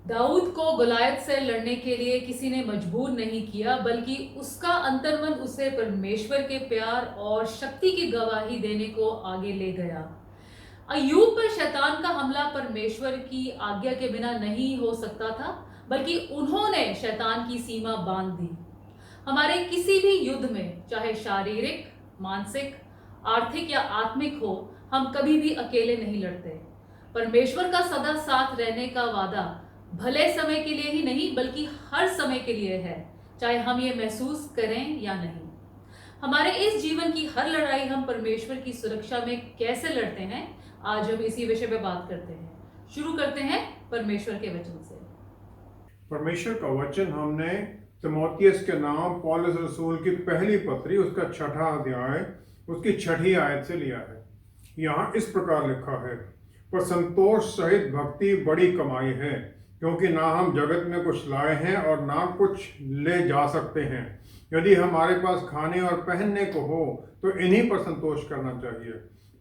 दाऊद को गलायत से लड़ने के लिए किसी ने मजबूर नहीं किया, बल्कि उसका अंतर्मन उसे परमेश्वर के प्यार और शक्ति की गवाही देने को आगे ले गया। अय्यूब पर शैतान का हमला परमेश्वर की आज्ञा के बिना नहीं हो सकता था, बल्कि उन्होंने शैतान की सीमा बांध दी। हमारे किसी भी युद्ध में, चाहे शारीरिक, मानसिक, आर्थिक या आत्मिक हो, हम कभी भी अकेले नहीं लड़ते। परमेश्वर का सदा साथ रहने का वादा भले समय के लिए ही नहीं, बल्कि हर समय के लिए है, चाहे हम ये महसूस करें या नहीं। हमारे इस जीवन की हर लड़ाई हम परमेश्वर की सुरक्षा में कैसे लड़ते हैं, आज हम इसी विषय पे बात करते हैं। शुरू करते हैं परमेश्वर के वचन से। परमेश्वर का वचन हमने तिमोथियस के नाम पौलुस रसूल की पहली पत्री उसका 6वां अध्याय उसकी 6ठी आयत से लिया है। यहाँ इस प्रकार लिखा है, पर संतोष सहित भक्ति बड़ी कमाई है, क्योंकि ना हम जगत में कुछ लाए हैं और ना कुछ ले जा सकते हैं। यदि हमारे पास खाने और पहनने को हो तो इन्हीं पर संतोष करना चाहिए।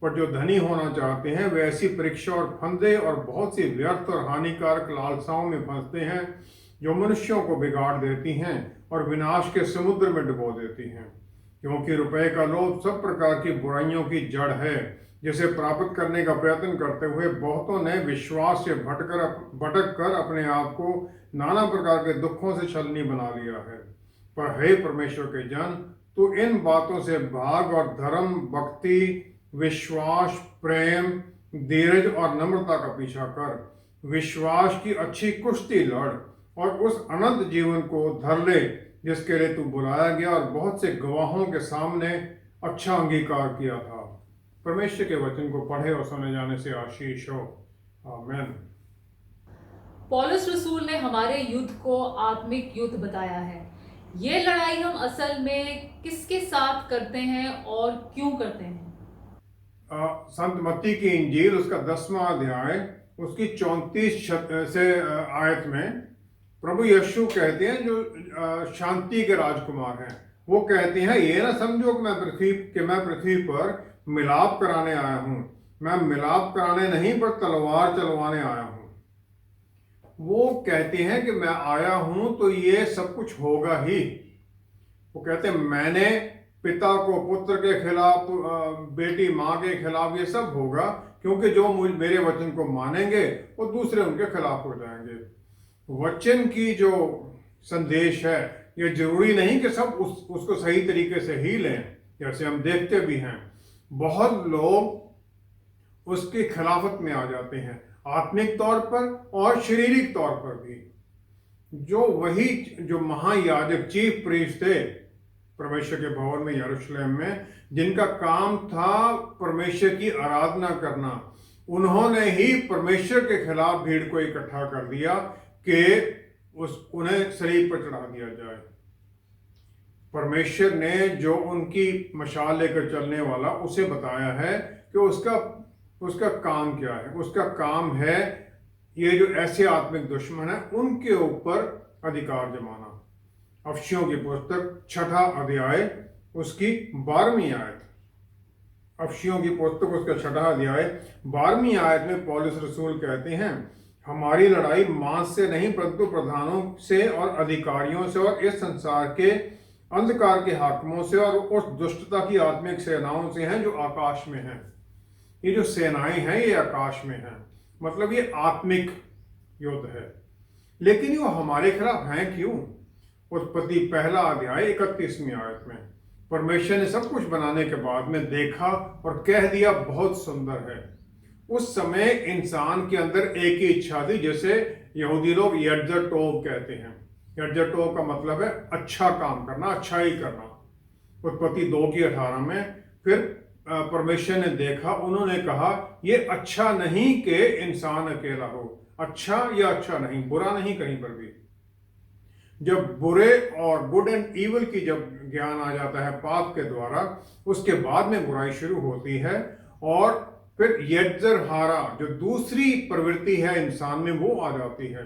पर जो धनी होना चाहते हैं वे ऐसी परीक्षा और फंदे और बहुत सी व्यर्थ और हानिकारक लालसाओं में फंसते हैं, जो मनुष्यों को बिगाड़ देती हैं और विनाश के समुद्र में डुबो देती हैं। क्योंकि रुपए का लोभ सब प्रकार की बुराइयों की जड़ है, जिसे प्राप्त करने का प्रयत्न करते हुए बहुतों ने विश्वास से भटक कर अपने आप को नाना प्रकार के दुखों से छलनी बना लिया है। पर हे परमेश्वर के जन, तू इन बातों से भाग और धर्म, भक्ति, विश्वास, प्रेम, धीरज और नम्रता का पीछा कर। विश्वास की अच्छी कुश्ती लड़ और उस अनंत जीवन को धर ले जिसके लिए तू बुलाया गया और बहुत से गवाहों के सामने अच्छा अंगीकार किया था। परमेश्वर के वचन को पढ़े और सुने जाने से आशीष हो। आमीन। पौलुस रसूल ने हमारे युद्ध को आत्मिक युद्ध बताया है। ये लड़ाई हम असल में किसके साथ करते हैं और क्यों करते हैं? संत मत्ती की इंजील उसका 10वां अध्याय उसकी 34 से आयत में प्रभु यीशु कहते हैं, जो शांति के राजकुमार हैं, वो कहते हैं, ये ना समझो कि मैं पृथ्वी पर मिलाप कराने आया हूं। मैं मिलाप कराने नहीं, पर तलवार चलवाने आया हूं। वो कहते हैं कि मैं आया हूं तो ये सब कुछ होगा ही। वो कहते हैं, मैंने पिता को पुत्र के खिलाफ, बेटी माँ के खिलाफ, ये सब होगा, क्योंकि जो मेरे वचन को मानेंगे वो दूसरे उनके खिलाफ हो जाएंगे। वचन की जो संदेश है, ये जरूरी नहीं कि सब उसको सही तरीके से ही लें। जैसे हम देखते भी हैं, बहुत लोग उसकी खिलाफत में आ जाते हैं, आत्मिक तौर पर और शारीरिक तौर पर भी। जो महायाजक, चीफ प्रीस्ट थे परमेश्वर के भवन में यरूशलेम में, जिनका काम था परमेश्वर की आराधना करना, उन्होंने ही परमेश्वर के खिलाफ भीड़ को इकट्ठा कर दिया कि उन्हें सलीब पर चढ़ा दिया जाए। परमेश्वर ने जो उनकी मशाल लेकर चलने वाला, उसे बताया है कि उसका काम क्या है। उसका काम है ये जो ऐसे आत्मिक दुश्मन है उनके ऊपर अधिकार जमाना। अफसियों की पुस्तक 6वां अध्याय उसकी 12वीं आयत। अफसियों की पुस्तक उसका 6वां अध्याय 12वीं आयत में पौलुस रसूल कहते हैं, हमारी लड़ाई मांस से नहीं, परंतु प्रधानों से और अधिकारियों से और इस संसार के अंधकार के हाकिमों से और उस दुष्टता की आत्मिक सेनाओं से हैं जो आकाश में हैं। ये जो सेनाएं हैं ये आकाश में हैं, मतलब ये आत्मिक युद्ध है। लेकिन ये हमारे खिलाफ हैं क्यों? उत्पत्ति 1 अध्याय 31वीं आयत में परमेश्वर ने सब कुछ बनाने के बाद में देखा और कह दिया, बहुत सुंदर है। उस समय इंसान के अंदर एक ही इच्छा थी, जैसे यहूदी लोग यज्जर टोब कहते हैं। यज्जर टोब का मतलब है अच्छा काम करना, अच्छाई करना। उत्पत्ति 2:18 में फिर परमेश्वर ने देखा, उन्होंने कहा, ये अच्छा नहीं कि इंसान अकेला हो। अच्छा या अच्छा नहीं, बुरा नहीं कहीं पर भी। जब बुरे और गुड एंड इवल की जब ज्ञान आ जाता है पाप के द्वारा, उसके बाद में बुराई शुरू होती है। और फिर यज्जर हारा, जो दूसरी प्रवृत्ति है इंसान में, वो आ जाती है।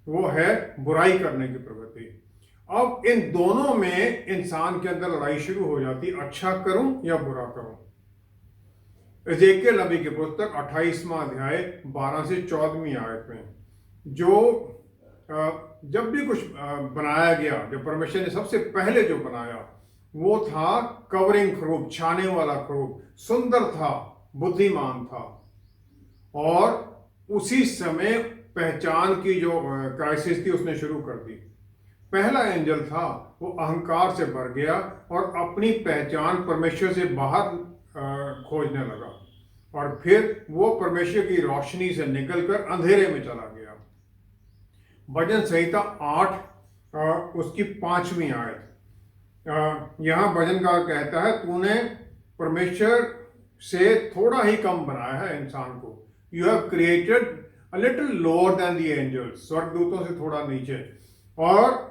वो है बुराई करने की प्रवृत्ति। अब इन दोनों में इंसान के अंदर लड़ाई शुरू हो जाती, अच्छा करूं या बुरा करूं। एजेकियल नबी की पुस्तक 28वां अध्याय 12 से 14वीं आयत में, जो जब भी कुछ बनाया गया, जो परमेश्वर ने सबसे पहले जो बनाया वो था कवरिंग खरूब, छाने वाला खरूब। सुंदर था, बुद्धिमान था, और उसी समय पहचान की जो क्राइसिस थी उसने शुरू कर दी। पहला एंजल था वो अहंकार से भर गया और अपनी पहचान परमेश्वर से बाहर खोजने लगा, और फिर वो परमेश्वर की रोशनी से निकलकर अंधेरे में चला गया। भजन संहिता 8 उसकी 5वीं आयत, यहाँ भजनकार कहता है, तूने परमेश्वर से थोड़ा ही कम बनाया है इंसान को। You have created a little lower than the angels, स्वर्गदूतों से थोड़ा नीचे, और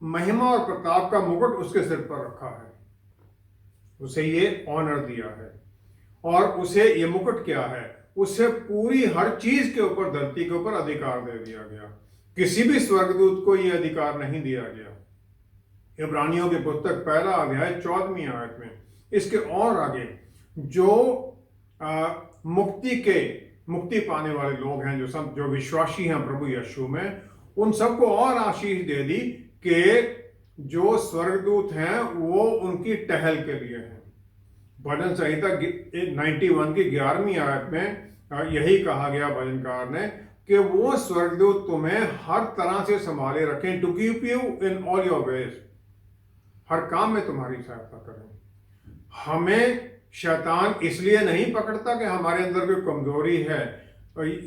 महिमा और प्रताप का मुकुट उसके सिर पर रखा है। उसे ये ऑनर दिया है, और उसे ये मुकुट क्या है, उसे पूरी हर चीज के ऊपर, धरती के ऊपर अधिकार दे दिया गया। किसी भी स्वर्गदूत को यह अधिकार नहीं दिया गया। इब्रानियों की पुस्तक 1 अध्याय 14वीं आयत में, इसके और आगे जो मुक्ति पाने वाले लोग हैं, जो विश्वासी हैं प्रभु यीशु में, उन सबको और आशीष दे दी कि जो स्वर्गदूत हैं वो उनकी टहल के लिए हैं। भजन संहिता 91 की 11वीं आयत में यही कहा गया भजनकार ने कि वो स्वर्गदूत तुम्हें हर तरह से संभाले रखें, to keep you in all your ways, हर काम में तुम्हारी सहायता करें। हमें शैतान इसलिए नहीं पकड़ता कि हमारे अंदर कोई कमजोरी है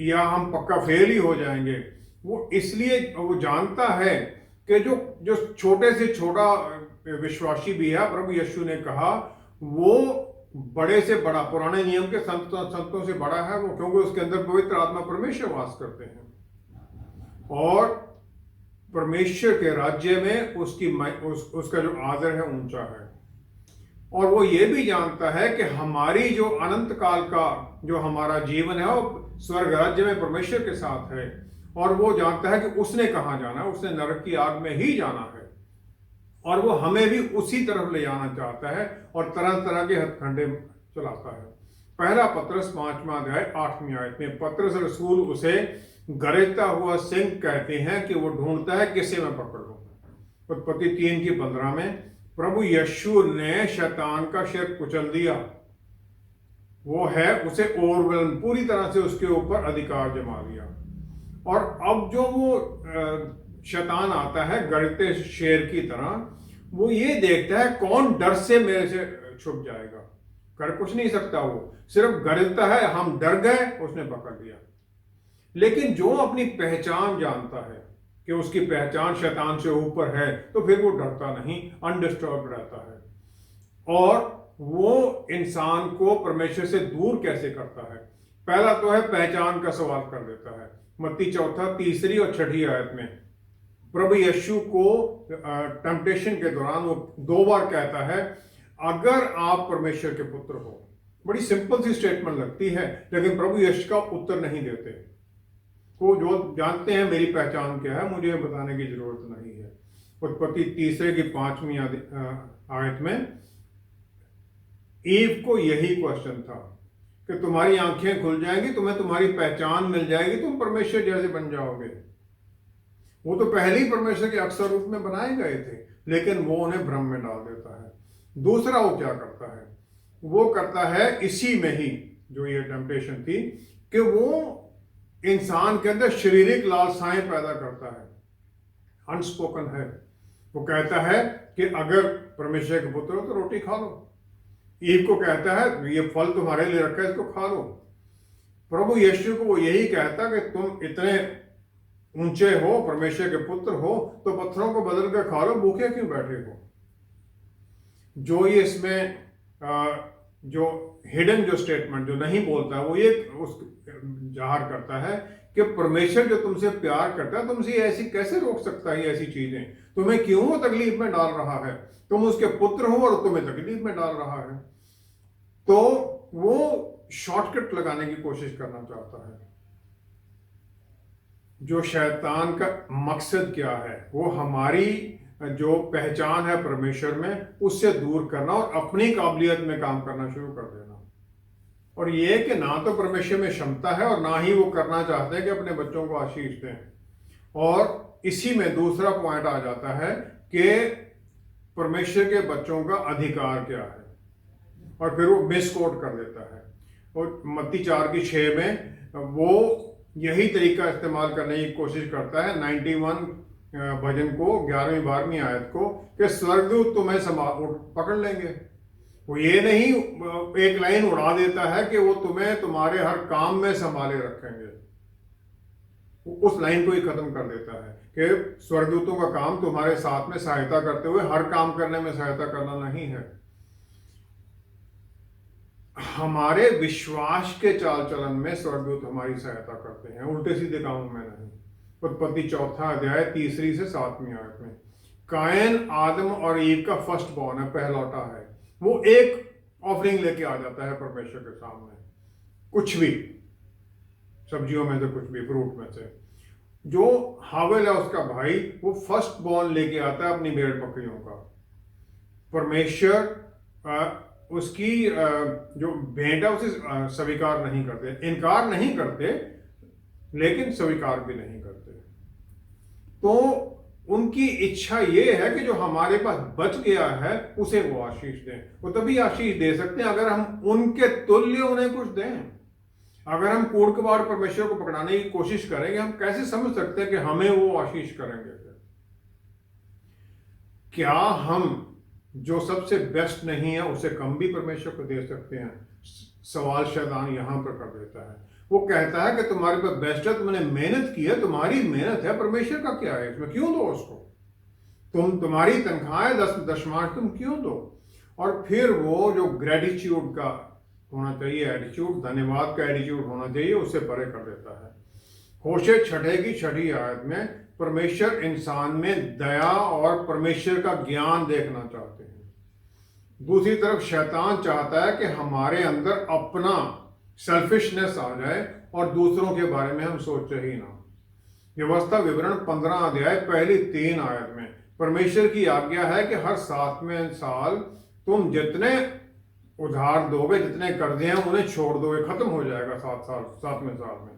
या हम पक्का फेल ही हो जाएंगे। वो इसलिए, वो जानता है कि जो छोटे से छोटा विश्वासी भी है, प्रभु यीशु ने कहा वो बड़े से बड़ा, पुराने नियम के संतों से बड़ा है वो, क्योंकि उसके अंदर पवित्र आत्मा परमेश्वर वास करते हैं, और परमेश्वर के राज्य में उसका जो आदर है ऊंचा है। और वो ये भी जानता है कि हमारी जो अनंत काल का जो हमारा जीवन है वो स्वर्ग राज्य में परमेश्वर के साथ है, और वो जानता है कि उसने कहाँ जाना है, उसने नरक की आग में ही जाना है, और वो हमें भी उसी तरफ ले जाना चाहता है और तरह तरह के हथकंडे चलाता है। पहला पत्रस 5वां अध्याय 8वीं आयत में पत्रस रसूल उसे गरजता हुआ सिंह कहते हैं कि वो ढूंढता है किसे मैं पकड़ लूं। उत्पत्ति 3 की 15 में प्रभु यीशु ने शैतान का शिर कुचल दिया, वो है उसे ओवरवेल्म, पूरी तरह से उसके ऊपर अधिकार जमा लिया। और अब जो वो शैतान आता है गरजते शेर की तरह, वो ये देखता है कौन डर से मेरे से छुप जाएगा। कर कुछ नहीं सकता, वो सिर्फ गरजता है, हम डर गए, उसने पकड़ लिया। लेकिन जो अपनी पहचान जानता है कि उसकी पहचान शैतान से ऊपर है, तो फिर वो डरता नहीं, अनडिस्टर्ब रहता है। और वो इंसान को परमेश्वर से दूर कैसे करता है? पहला तो है पहचान का सवाल कर देता है। मत्ती 4, 3 और 6 आयत में प्रभु यीशु को टेम्पटेशन के दौरान वो 2 बार कहता है, अगर आप परमेश्वर के पुत्र हो। बड़ी सिंपल सी स्टेटमेंट लगती है, लेकिन प्रभु यीशु का उत्तर नहीं देते। वो जो जानते हैं मेरी पहचान क्या है, मुझे बताने की जरूरत नहीं है। उत्पत्ति 3 की 5वीं आयत में ईव को यही क्वेश्चन था कि तुम्हारी आंखें खुल जाएंगी, तुम्हें तुम्हारी पहचान मिल जाएगी, तुम परमेश्वर जैसे बन जाओगे। वो तो पहले ही परमेश्वर के अक्षर रूप में बनाए गए थे, लेकिन वो उन्हें भ्रम में डाल देता है। दूसरा वो क्या करता है? वो करता है इसी में ही जो ये टेम्पटेशन थी कि वो इंसान के अंदर शारीरिक लालसाएं पैदा करता है, अनस्पोकन है। वो कहता है कि अगर परमेश्वर के पुत्र हो तो रोटी खा लो। ईव को कहता है ये फल तुम्हारे लिए रखा है, इसको खा लो। प्रभु यीशु को वो यही कहता कि तुम इतने ऊंचे हो, परमेश्वर के पुत्र हो, तो पत्थरों को बदल कर खा लो, भूखे क्यों बैठे हो? जो ये इसमें जो हिडन जो स्टेटमेंट जो नहीं बोलता है, वो ये उस जाहिर करता है कि परमेश्वर जो तुमसे प्यार करता है, तुमसे ऐसी कैसे रोक सकता है? ऐसी चीजें तुम्हें क्यों वो तकलीफ में डाल रहा है? तुम उसके पुत्र हो और तुम्हें तकलीफ में डाल रहा है। तो वो शॉर्टकट लगाने की कोशिश करना चाहता है। जो शैतान का मकसद क्या है? वो हमारी जो पहचान है परमेश्वर में, उससे दूर करना और अपनी काबिलियत में काम करना शुरू कर देना। और ये कि ना तो परमेश्वर में क्षमता है और ना ही वो करना चाहते हैं कि अपने बच्चों को आशीष दें। और इसी में दूसरा पॉइंट आ जाता है कि परमेश्वर के बच्चों का अधिकार क्या है, और फिर वो मिसकोट कर देता है। और मत्ती 4:6 में वो यही तरीका इस्तेमाल करने की कोशिश करता है 91 भजन को 11वीं 12वीं आयत को, कि स्वर्गदूत तुम्हें पकड़ लेंगे। वो ये नहीं एक लाइन उड़ा देता है कि वो तुम्हें तुम्हारे हर काम में संभाले रखेंगे, उस लाइन को ही खत्म कर देता है कि स्वर्गदूतों का काम तुम्हारे साथ में सहायता करते हुए हर काम करने में सहायता करना नहीं है। हमारे विश्वास के चाल चलन में स्वर्गदूत हमारी सहायता करते हैं, उल्टे सीधे कामों में नहीं। उत्पत्ति 4 3 से 7वीं आयत में कायन आदम और ईव का फर्स्ट बॉर्न है, पहलौटा है। वो एक ऑफरिंग लेके आ जाता है परमेश्वर के सामने, कुछ भी, सब्जियों में से कुछ भी, फ्रूट में से। जो हावेल है उसका भाई, वो फर्स्ट बॉर्न लेके आता है अपनी भेड़ बकरियों का। परमेश्वर उसकी जो भेंट है उसे स्वीकार नहीं करते, इनकार नहीं करते, लेकिन स्वीकार भी नहीं करते। तो उनकी इच्छा ये है कि जो हमारे पास बच गया है उसे वो आशीष दें। वो तभी आशीष दे सकते हैं अगर हम उनके तुल्य उन्हें कुछ दें। अगर हम कूड़ कबाड़ परमेश्वर को पकड़ाने की कोशिश करेंगे, हम कैसे समझ सकते हैं कि हमें वो आशीष करेंगे? क्या हम जो सबसे बेस्ट नहीं है उसे कम भी परमेश्वर को दे सकते हैं? सवाल शैतान यहां पर कर देता है। वो कहता है कि तुम्हारे पास बेस्ट है, तुमने मेहनत की है, तुम्हारी मेहनत है, परमेश्वर का क्या है इसमें, क्यों दो उसको? तुम्हारी तनख्वाह है, दशमांश तुम क्यों दो? और फिर वो जो ग्रेटिट्यूड का होना चाहिए एटीट्यूड, धन्यवाद का एटीट्यूड होना चाहिए, उससे परे कर देता है। होशे 6 आयत में परमेश्वर इंसान में दया और परमेश्वर का ज्ञान देखना चाहते हैं। दूसरी तरफ शैतान चाहता है कि हमारे अंदर अपना सेल्फिशनेस आ जाए और दूसरों के बारे में हम सोचे ही ना। व्यवस्था विवरण 15 पहली 3 आयत में परमेश्वर की आज्ञा है कि हर 7वें साल तुम जितने उधार दोगे, जितने कर्जे हैं उन्हें छोड़ दोगे, खत्म हो जाएगा 7वें साल में।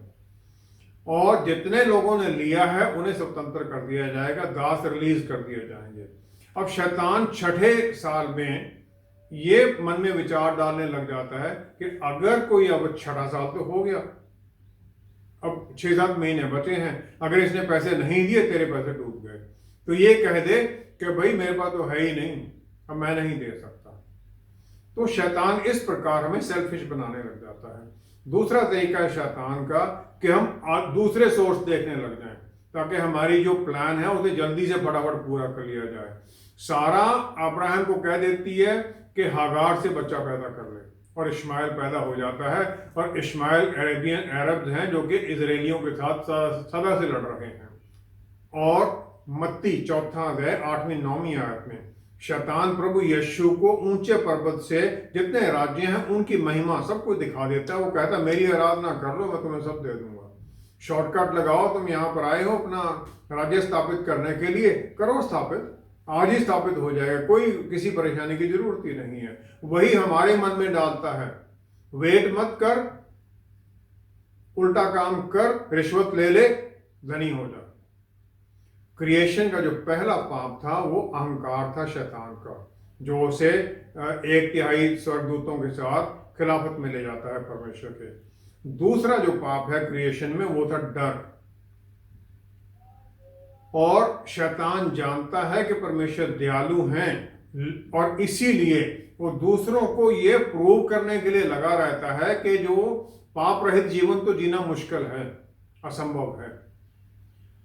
और जितने लोगों ने लिया है उन्हें स्वतंत्र कर दिया जाएगा, दास रिलीज कर दिए जाएंगे। अब शैतान 6 साल में ये मन में विचार डालने लग जाता है कि अगर कोई, अब 6वां साल तो हो गया, अब 6-7 महीने बचे हैं, अगर इसने पैसे नहीं दिए, तेरे पैसे डूब गए, तो ये कह दे कि भाई मेरे पास तो है ही नहीं, अब मैं नहीं दे सकता। तो शैतान इस प्रकार हमें सेल्फिश बनाने लग जाता है। दूसरा तरीका है शैतान का कि हम दूसरे सोर्स देखने लग जाएं ताकि हमारी जो प्लान है उसे जल्दी से फटाफट पूरा कर लिया जाए। सारा अब्राहम को कह देती है कि हागार से बच्चा पैदा कर ले, और इस्माइल पैदा हो जाता है। और इस्माइल अरब्स हैं जो कि इजरायलियों के साथ सदा से लड़ रहे हैं। और मत्ती 4 आयत में शैतान प्रभु यीशु को ऊंचे पर्वत से जितने राज्य हैं उनकी महिमा सबको दिखा देता है। वो कहता है मेरी आराधना कर लो, मैं तुम्हें सब दे दूंगा। शॉर्टकट लगाओ, तुम यहाँ पर आए हो अपना राज्य स्थापित करने के लिए, करो स्थापित, आज ही स्थापित हो जाएगा, कोई किसी परेशानी की जरूरत ही नहीं है। वही हमारे मन में डालता है, वेट मत कर, उल्टा काम कर, रिश्वत ले ले, धनी हो जा। क्रिएशन का जो पहला पाप था वो अहंकार था शैतान का, जो उसे 1/3 स्वर्गदूतों के साथ खिलाफत में ले जाता है परमेश्वर के। दूसरा जो पाप है क्रिएशन में वो था डर। और शैतान जानता है कि परमेश्वर दयालु हैं, और इसीलिए वो दूसरों को ये प्रूव करने के लिए लगा रहता है कि जो पाप रहित जीवन तो जीना मुश्किल है, असंभव है।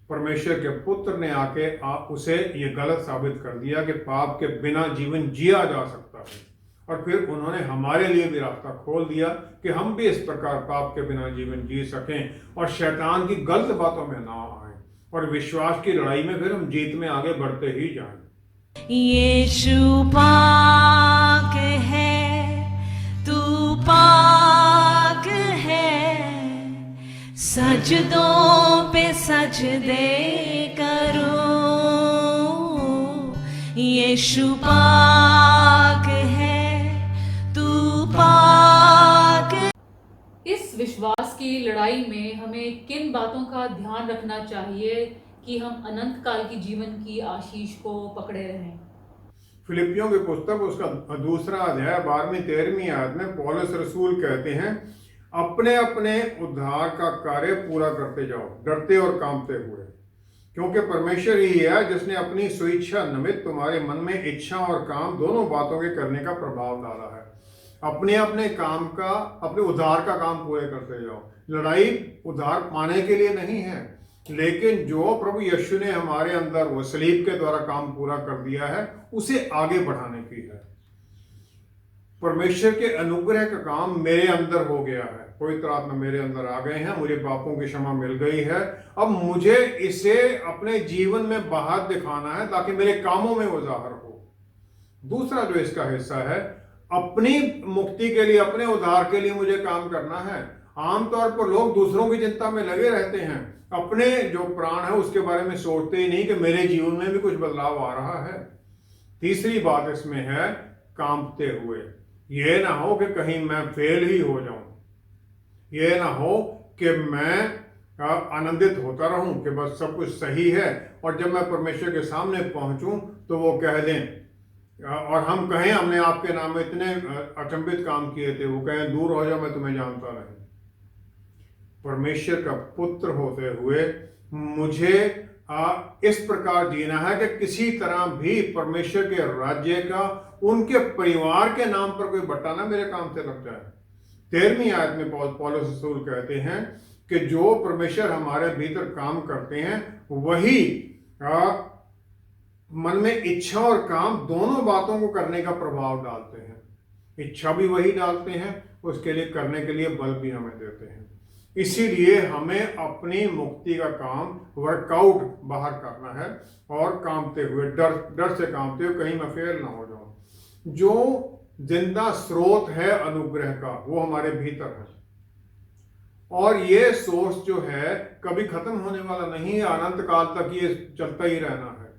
परमेश्वर के पुत्र ने आके उसे ये गलत साबित कर दिया कि पाप के बिना जीवन जिया जा सकता है, और फिर उन्होंने हमारे लिए भी रास्ता खोल दिया कि हम भी इस प्रकार पाप के बिना जीवन जी सकें और शैतान की गलत बातों में ना आए, और विश्वास की लड़ाई में फिर हम जीत में आगे बढ़ते ही जाएं। यीशु पाक है, तू पाक है, सजदों पे सजदे करो। यीशु पाक है, तू पाक। इस विश्वास की लड़ाई में हमें किन बातों का ध्यान रखना चाहिए कि हम अनंत काल की जीवन की आशीष को पकड़े रहें। फिलिपियों की पुस्तक उसका दूसरा अध्याय 12वीं-13वीं आयत में पौलुस रसूल कहते हैं, अपने अपने उद्धार का कार्य पूरा करते जाओ, डरते और कांपते हुए, क्योंकि परमेश्वर ही है जिसने अपनी स्वेच्छा निमित्त तुम्हारे मन में इच्छा और काम दोनों बातों के करने का प्रभाव डाला है। अपने अपने काम का, अपने उद्धार का काम पूरे करते जाओ। लड़ाई उद्धार पाने के लिए नहीं है, लेकिन जो प्रभु यीशु ने हमारे अंदर वो सलीब के द्वारा काम पूरा कर दिया है, उसे आगे बढ़ाने की है। परमेश्वर के अनुग्रह का काम मेरे अंदर हो गया है, पवित्र आत्मा मेरे अंदर आ गए हैं, मुझे पापों की क्षमा मिल गई है। अब मुझे इसे अपने जीवन में बाहर दिखाना है ताकि मेरे कामों में वो जाहिर हो। दूसरा जो इसका हिस्सा है, अपनी मुक्ति के लिए, अपने उद्धार के लिए मुझे काम करना है। आमतौर पर लोग दूसरों की चिंता में लगे रहते हैं, अपने जो प्राण है उसके बारे में सोचते ही नहीं कि मेरे जीवन में भी कुछ बदलाव आ रहा है। तीसरी बात इसमें है, कांपते हुए। यह ना हो कि कहीं मैं फेल ही हो जाऊं, यह ना हो कि मैं आनंदित होता रहूं कि बस सब कुछ सही है, और जब मैं परमेश्वर के सामने पहुंचूं तो वो कह दें और हम कहें हमने आपके नाम में इतने अचंभित काम किए थे, वो कहें दूर हो जाओ, मैं तुम्हें जानता नहीं। परमेश्वर का पुत्र होते हुए मुझे इस प्रकार जीना है कि किसी तरह भी परमेश्वर के राज्य का, उनके परिवार के नाम पर कोई बट्टा ना मेरे काम से लग जाए। 13वीं आयत में पौलुस रसूल कहते हैं कि जो परमेश्वर हमारे भीतर काम करते हैं वही मन में इच्छा और काम दोनों बातों को करने का प्रभाव डालते हैं। इच्छा भी वही डालते हैं, उसके लिए करने के लिए बल भी हमें देते हैं। इसीलिए हमें अपनी मुक्ति का काम वर्कआउट बाहर करना है, और कांपते हुए, डर से कांपते हुए, कहीं मैं फेल ना हो जाऊं। जो जिंदा स्रोत है अनुग्रह का, वो हमारे भीतर है, और ये सोर्स जो है कभी खत्म होने वाला नहीं है, अनंत काल तक ये चलता ही रहना है,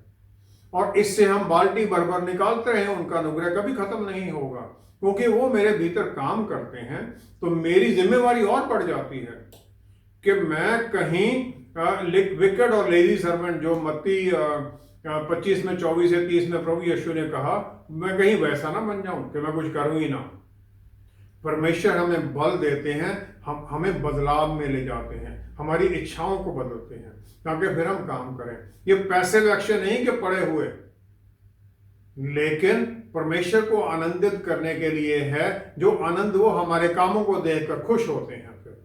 और इससे हम बाल्टी भर भर निकालते रहे, उनका अनुग्रह कभी खत्म नहीं होगा, क्योंकि वो मेरे भीतर काम करते हैं। तो मेरी जिम्मेवारी और बढ़ जाती है कि मैं कहीं विकेड और लेजी सर्वेंट, जो मत्ती 25 में 24 से 30 में प्रभु यीशु ने कहा, मैं कहीं वैसा ना बन जाऊं कि मैं कुछ करूं ही ना। परमेश्वर हमें बल देते हैं, हमें बदलाव में ले जाते हैं, हमारी इच्छाओं को बदलते हैं ताकि फिर हम काम करें। ये पैसिव एक्शन नहीं कि पड़े हुए, लेकिन परमेश्वर को आनंदित करने के लिए है, जो आनंद वो हमारे कामों को देखकर खुश होते हैं फिर।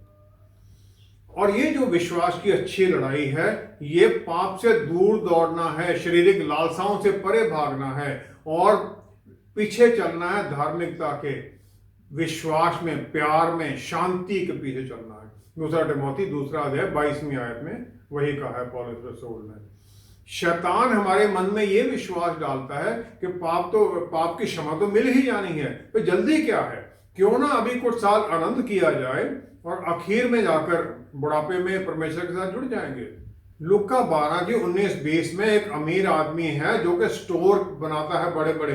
और ये जो विश्वास की अच्छी लड़ाई है, ये पाप से दूर दौड़ना है, शारीरिक लालसाओं से परे भागना है, और पीछे चलना है धार्मिकता के, विश्वास में, प्यार में, शांति के पीछे चलना है। दूसरा तिमोथी 2 अध्याय 22वीं आयत में वही कहा है पौलुस रसूल ने। शैतान हमारे मन में ये विश्वास डालता है कि पाप की क्षमा तो मिल ही जानी है, तो जल्दी क्या है, क्यों ना अभी कुछ साल आनंद किया जाए और आखिर में जाकर बुढ़ापे में परमेश्वर के साथ जुड़ जाएंगे। लूका 12 की 19-20 में एक अमीर आदमी है जो कि स्टोर बनाता है बड़े बड़े,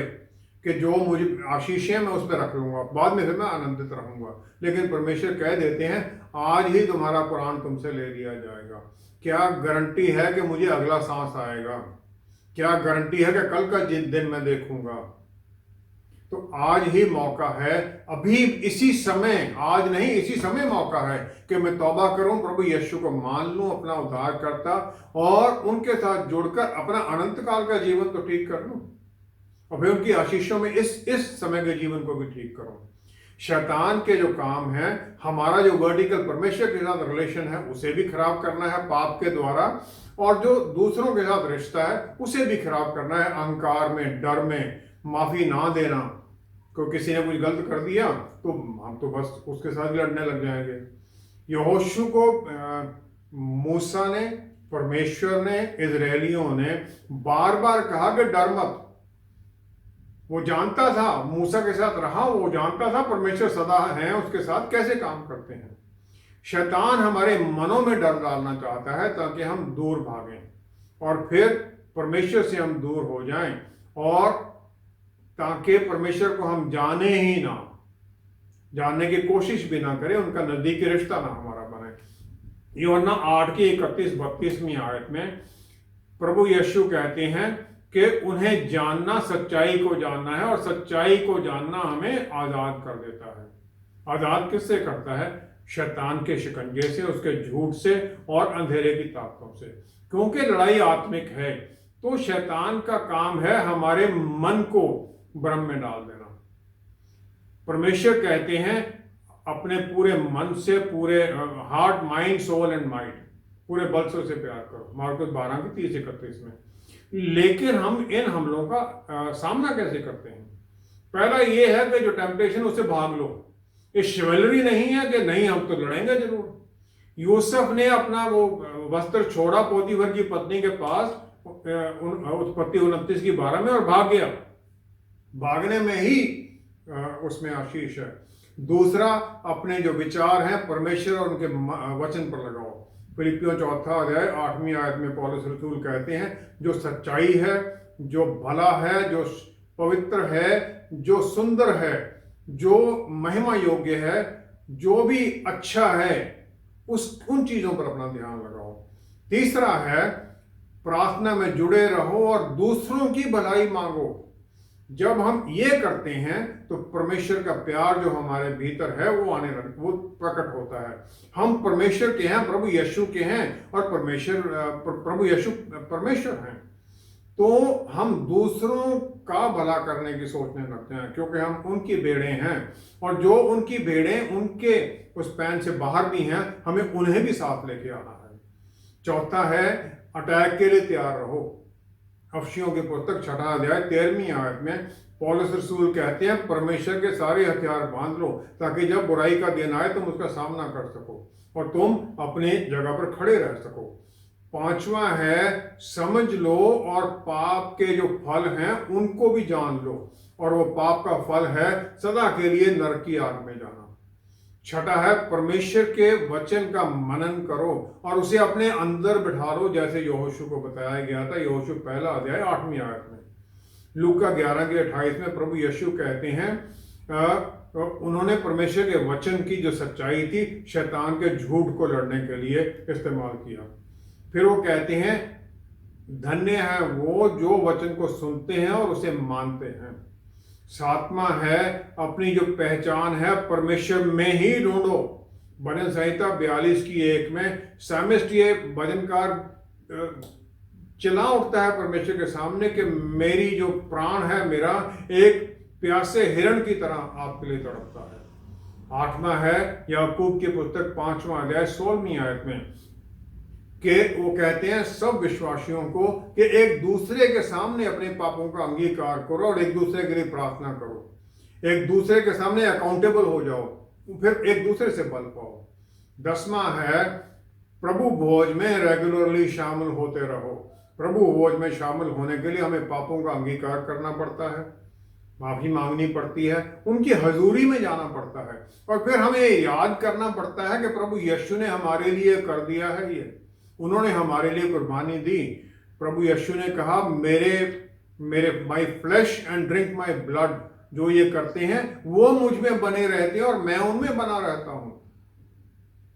कि जो मुझे आशीषें मैं उस पर रख लूंगा, बाद में फिर मैं आनंदित रहूंगा। लेकिन परमेश्वर कह देते हैं आज ही तुम्हारा प्राण तुमसे ले लिया जाएगा। क्या गारंटी है कि मुझे अगला सांस आएगा? क्या गारंटी है कि कल का दिन मैं देखूंगा? तो आज ही मौका है, अभी इसी समय, आज नहीं इसी समय मौका है कि मैं तौबा करूं, प्रभु यीशु को मान लूं अपना उद्धारकर्ता, और उनके साथ जुड़कर अपना अनंत काल का जीवन तो ठीक कर लूं, और फिर उनकी आशीषों में इस समय के जीवन को भी ठीक करूं। शैतान के जो काम है, हमारा जो वर्टिकल परमेश्वर के साथ रिलेशन है उसे भी खराब करना है पाप के द्वारा, और जो दूसरों के साथ रिश्ता है उसे भी खराब करना है अहंकार में, डर में, माफी ना देना। क्योंकि किसी ने कुछ गलत कर दिया तो हम तो बस उसके साथ लड़ने लग जाएंगे। यहोशू को मूसा ने, परमेश्वर ने, इजरायलियों ने बार बार कहा कि डर मत। वो जानता था, मूसा के साथ रहा, वो जानता था परमेश्वर सदा है उसके साथ, कैसे काम करते हैं। शैतान हमारे मनों में डर डालना चाहता है ताकि हम दूर भागें और फिर परमेश्वर से हम दूर हो जाएं, और ताकि परमेश्वर को हम जाने ही ना, जानने की कोशिश भी ना करें, उनका नजदीकी रिश्ता ना हमारा बने। यूहन्ना 8 की 31-32वीं आयत में प्रभु यीशु कहते हैं कि उन्हें जानना सच्चाई को जानना है और सच्चाई को जानना हमें आजाद कर देता है। आजाद किससे करता है? शैतान के शिकंजे से, उसके झूठ से और अंधेरे की ताकतों से। क्योंकि लड़ाई आत्मिक है तो शैतान का काम है हमारे मन को भ्रम में डाल देना। परमेश्वर कहते हैं अपने पूरे मन से, पूरे heart, mind, soul and mind, पूरे बल से उसे प्यार करो, मार्कुस 12:30-31 में। लेकिन हम इन हमलों का सामना कैसे करते हैं? पहला ये है कि जो टेम्पटेशन उससे भाग लो। ये शिवलरी नहीं है कि नहीं हम तो लड़ेंगे जरूर। यूसुफ ने अपना वो वस्त्र छोड़ा पोतीफर की पत्नी के पास उत्पत्ति 29:12 में और भाग गया। भागने में ही उसमें आशीष है। दूसरा, अपने जो विचार हैं परमेश्वर और उनके वचन पर लगाओ। फिलिपियों 4:8 में पौलुस रसूल कहते हैं जो सच्चाई है, जो भला है, जो पवित्र है, जो सुंदर है, जो महिमा योग्य है, जो भी अच्छा है, उन चीजों पर अपना ध्यान लगाओ। तीसरा है प्रार्थना में जुड़े रहो और दूसरों की भलाई मांगो। जब हम ये करते हैं तो परमेश्वर का प्यार जो हमारे भीतर है वो प्रकट होता है। हम परमेश्वर के हैं, प्रभु यीशु के हैं और प्रभु यीशु परमेश्वर हैं। तो हम दूसरों का भला करने की सोचने लगते हैं क्योंकि हम उनकी भेड़ें हैं और जो उनकी भेड़ें उनके उस पैन से बाहर भी हैं, हमें उन्हें भी साथ लेके आना है। चौथा है अटैक के लिए तैयार रहो। अफसियों की पुस्तक 6:13 में पौलुस रसूल कहते हैं परमेश्वर के सारे हथियार बांध लो ताकि जब बुराई का दिन आए तुम उसका सामना कर सको और तुम अपनी जगह पर खड़े रह सको। पांचवा है समझ लो और पाप के जो फल हैं उनको भी जान लो, और वो पाप का फल है सदा के लिए नरक की आग में जाना। छठा है परमेश्वर के वचन का मनन करो और उसे अपने अंदर बिठा लो, जैसे यहोशू को बताया गया था। यहोशू 1:8 में। लूका 11:28 में प्रभु यीशु कहते हैं उन्होंने परमेश्वर के वचन की जो सच्चाई थी शैतान के झूठ को लड़ने के लिए इस्तेमाल किया। फिर वो कहते हैं धन्य है वो जो वचन को सुनते हैं और उसे मानते हैं। सातवां है अपनी जो पहचान है परमेश्वर में ही ढूंढो। भजन संहिता 42:1 में सामिस्ट ये भजनकार चिल्ला उठता है परमेश्वर के सामने कि मेरी जो प्राण है मेरा एक प्यासे हिरण की तरह आपके लिए तड़पता है। आठवां है याकूब की पुस्तक 5:16 में कि वो कहते हैं सब विश्वासियों को कि एक दूसरे के सामने अपने पापों का अंगीकार करो और एक दूसरे के लिए प्रार्थना करो, एक दूसरे के सामने अकाउंटेबल हो जाओ, फिर एक दूसरे से बल पाओ। 10वां है प्रभु भोज में रेगुलरली शामिल होते रहो। प्रभु भोज में शामिल होने के लिए हमें पापों का अंगीकार करना पड़ता है, माफी मांगनी पड़ती है, उनकी हजूरी में जाना पड़ता है और फिर हमें याद करना पड़ता है कि प्रभु यीशु ने हमारे लिए कर दिया है, ये उन्होंने हमारे लिए कुर्बानी दी। प्रभु यीशु ने कहा मेरे my flesh and drink my blood, जो ये करते हैं वो मुझ में बने रहते हैं और मैं उनमें बना रहता हूं।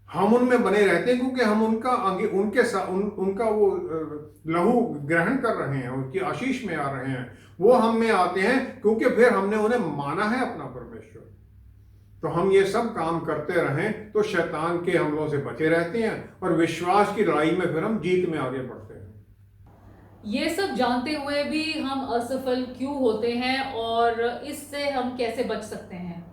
हम उनमें बने रहते हैं क्योंकि हम उनका वो लहू ग्रहण कर रहे हैं, उनकी आशीष में आ रहे हैं। वो हम में आते हैं क्योंकि फिर हमने उन्हें माना है अपना परमेश्वर। तो हम ये सब काम करते रहें तो शैतान के हमलों से बचे रहते हैं और विश्वास की लड़ाई में फिर हम जीत में आगे बढ़ते हैं। ये सब जानते हुए भी हम असफल क्यों होते हैं और इससे हम कैसे बच सकते हैं?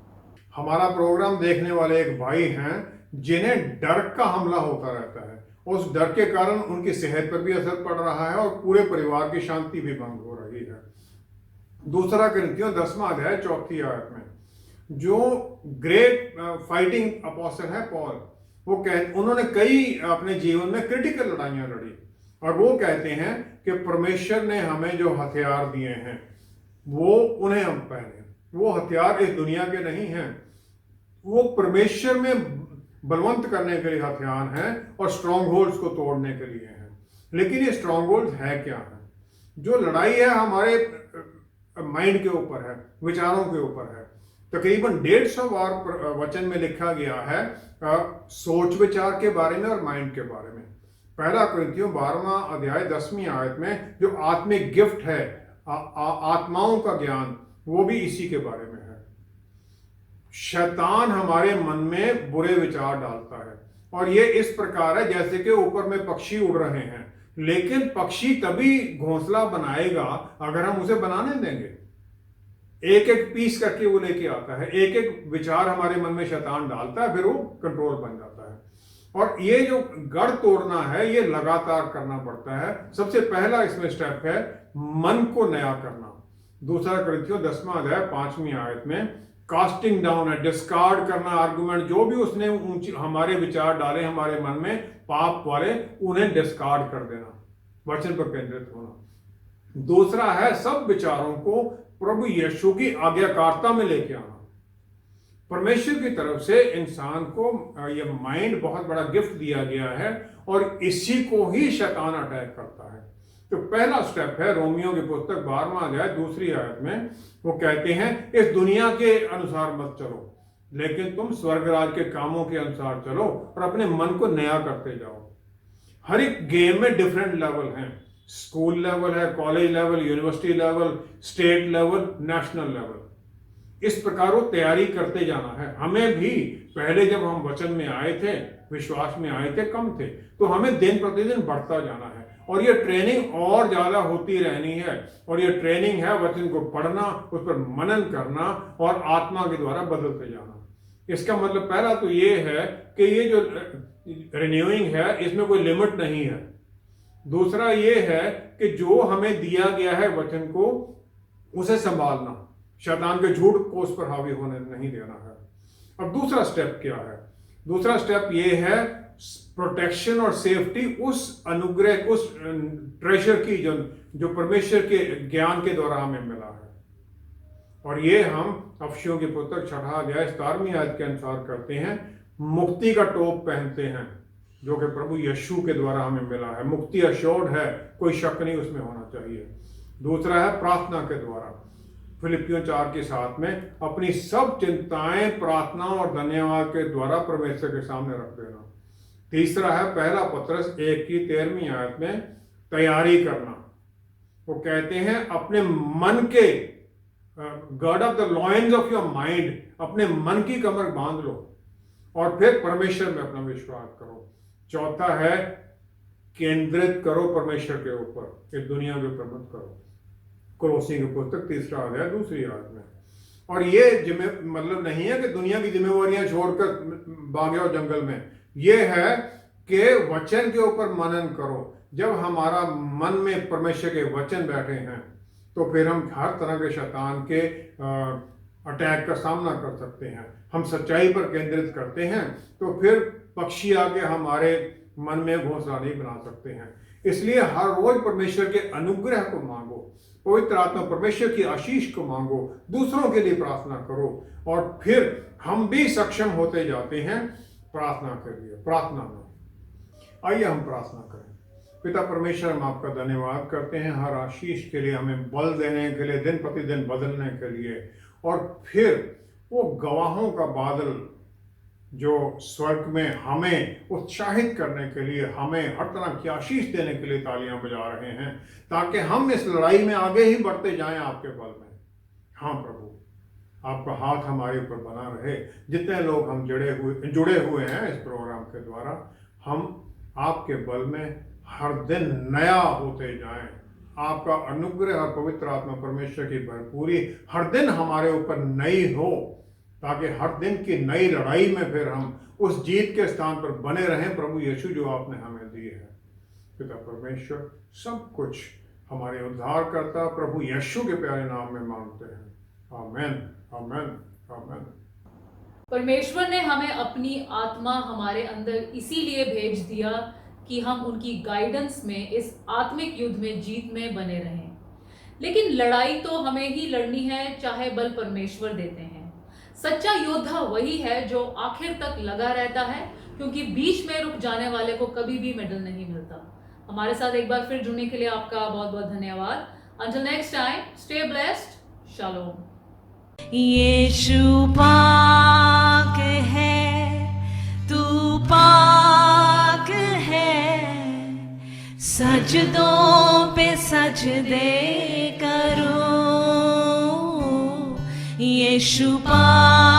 हमारा प्रोग्राम देखने वाले एक भाई हैं जिन्हें डर का हमला होता रहता है। उस डर के कारण उनकी सेहत पर भी असर पड़ रहा है और पूरे परिवार की शांति भी भंग हो रही है। दूसरा कुरिन्थियों 10:4 में जो ग्रेट फाइटिंग अपोस्टल है पॉल, उन्होंने कई अपने जीवन में क्रिटिकल लड़ाइयां लड़ी और वो कहते हैं कि परमेश्वर ने हमें जो हथियार दिए हैं वो उन्हें हम पहने। वो हथियार इस दुनिया के नहीं हैं, वो परमेश्वर में बलवंत करने के लिए हथियार हैं और स्ट्रॉन्ग होल्ड्स को तोड़ने के लिए हैं। लेकिन ये स्ट्रॉन्ग होल्ड्स है क्या है? जो लड़ाई है हमारे माइंड के ऊपर है, विचारों के ऊपर है। तकरीबन 150 बार वचन में लिखा गया है सोच विचार के बारे में और माइंड के बारे में। पहला कुरिन्थियों 12वां अध्याय 10वीं आयत में जो आत्मिक गिफ्ट है, आत्माओं का ज्ञान, वो भी इसी के बारे में है। शैतान हमारे मन में बुरे विचार डालता है और ये इस प्रकार है जैसे कि ऊपर में पक्षी उड़ रहे हैं, लेकिन पक्षी तभी घोंसला बनाएगा अगर हम उसे बनाने देंगे। एक एक पीस करके वो लेके आता है, एक एक विचार हमारे मन में शैतान डालता है, फिर वो कंट्रोल बन जाता है। और ये जो गढ़ तोड़ना है ये लगातार करना पड़ता है। सबसे पहला इसमें स्टेप है मन को नया करना। दूसरा कुरिन्थियों 10वां अध्याय 5वीं आयत में कास्टिंग डाउन है, डिस्कार्ड करना आर्गुमेंट, जो भी उसने हमारे विचार डाले हमारे मन में पाप वाले, उन्हें डिस्कार्ड कर देना, वचन पर केंद्रित होना। दूसरा है सब विचारों को प्रभु यीशु की आज्ञाकारिता में लेके आना। परमेश्वर की तरफ से इंसान को ये माइंड बहुत बड़ा गिफ्ट दिया गया है और इसी को ही शैतान अटैक करता है। तो पहला स्टेप है रोमियो की पुस्तक 12वां अध्याय 2री आयत में वो कहते हैं इस दुनिया के अनुसार मत चलो, लेकिन तुम स्वर्गराज के कामों के अनुसार चलो और अपने मन को नया करते जाओ। हर एक गेम में डिफरेंट लेवल हैं, स्कूल लेवल है, college level, university level, state level, national level. इस प्रकार वो तैयारी करते जाना है। हमें भी पहले जब हम वचन में आए थे, विश्वास में आए थे, कम थे, तो हमें दिन प्रतिदिन बढ़ता जाना है और ये ट्रेनिंग और ज्यादा होती रहनी है। और ये ट्रेनिंग है वचन को पढ़ना, उस पर मनन करना और आत्मा के द्वारा बदलते जाना। इसका मतलब पहला तो ये है कि ये जो रिन्यूइंग है इसमें कोई लिमिट नहीं है। दूसरा ये है कि जो हमें दिया गया है वचन को, उसे संभालना, शैतान के झूठ को उस पर हावी होने नहीं देना है। अब दूसरा स्टेप क्या है? दूसरा स्टेप ये है प्रोटेक्शन और सेफ्टी उस अनुग्रह, उस ट्रेजर की जो परमेश्वर के ज्ञान के द्वारा हमें मिला है। और ये हम अफसियों की पुस्तक 6वां अध्याय 17वीं आयत के अनुसार करते हैं। मुक्ति का टोप पहनते हैं जो कि प्रभु यीशु के द्वारा हमें मिला है। मुक्ति अश्योर्ड है, कोई शक नहीं उसमें होना चाहिए। दूसरा है प्रार्थना के द्वारा, फिलिपियों 4:7 में अपनी सब चिंताएं प्रार्थना और धन्यवाद के द्वारा परमेश्वर के सामने रख देना। तीसरा है पहला पत्रस 1:13वीं आयत में तैयारी करना। वो कहते हैं अपने मन के gird up the loins of your mind, अपने मन की कमर बांध लो और फिर परमेश्वर में अपना विश्वास करो। चौथा है केंद्रित करो परमेश्वर के ऊपर, इस दुनिया के ऊपर मत करो। कोलोसी की पुस्तक 3रा अध्याय 2री आयत में। और ये मतलब नहीं है कि दुनिया की जिम्मेवारियां छोड़कर भागे और जंगल में, ये है कि वचन के ऊपर मनन करो। जब हमारा मन में परमेश्वर के वचन बैठे हैं तो फिर हम हर तरह के शैतान के अटैक का सामना कर सकते हैं। हम सच्चाई पर केंद्रित करते हैं तो फिर पक्षी आके हमारे मन में घोंसला नहीं बना सकते हैं। इसलिए हर रोज परमेश्वर के अनुग्रह को मांगो, पवित्र आत्मा परमेश्वर की आशीष को मांगो, दूसरों के लिए प्रार्थना करो और फिर हम भी सक्षम होते जाते हैं प्रार्थना के लिए। प्रार्थना में आइए हम प्रार्थना करें। पिता परमेश्वर, हम आपका धन्यवाद करते हैं हर आशीष के लिए, हमें बल देने के लिए, दिन प्रतिदिन बदलने के लिए, और फिर वो गवाहों का बादल जो स्वर्ग में हमें उत्साहित करने के लिए, हमें हर तरह की आशीष देने के लिए तालियां बजा रहे हैं, ताकि हम इस लड़ाई में आगे ही बढ़ते जाएं आपके बल में। हाँ प्रभु, आपका हाथ हमारे ऊपर बना रहे। जितने लोग हम जुड़े हुए हैं इस प्रोग्राम के द्वारा, हम आपके बल में हर दिन नया होते जाएं। आपका अनुग्रह और पवित्र आत्मा परमेश्वर की भरपूरी हर दिन हमारे ऊपर नई हो, ताकि हर दिन की नई लड़ाई में फिर हम उस जीत के स्थान पर बने रहें प्रभु यीशु जो आपने हमें दिए है। पिता परमेश्वर, सब कुछ हमारे उद्धारकर्ता प्रभु यीशु के प्यारे नाम में मांगते हैं। आमेन, आमेन, आमेन। परमेश्वर ने हमें अपनी आत्मा हमारे अंदर इसीलिए भेज दिया कि हम उनकी गाइडेंस में इस आत्मिक युद्ध में जीत में बने रहें। लेकिन लड़ाई तो हमें ही लड़नी है, चाहे बल परमेश्वर देते हैं। सच्चा योद्धा वही है जो आखिर तक लगा रहता है, क्योंकि बीच में रुक जाने वाले को कभी भी मेडल नहीं मिलता। हमारे साथ एक बार फिर जुड़ने के लिए आपका बहुत बहुत धन्यवाद। Until next time, stay blessed. Shalom. यीशु पाक है, तू पाक है, सजदों पे सजदे करो, यीशु पाक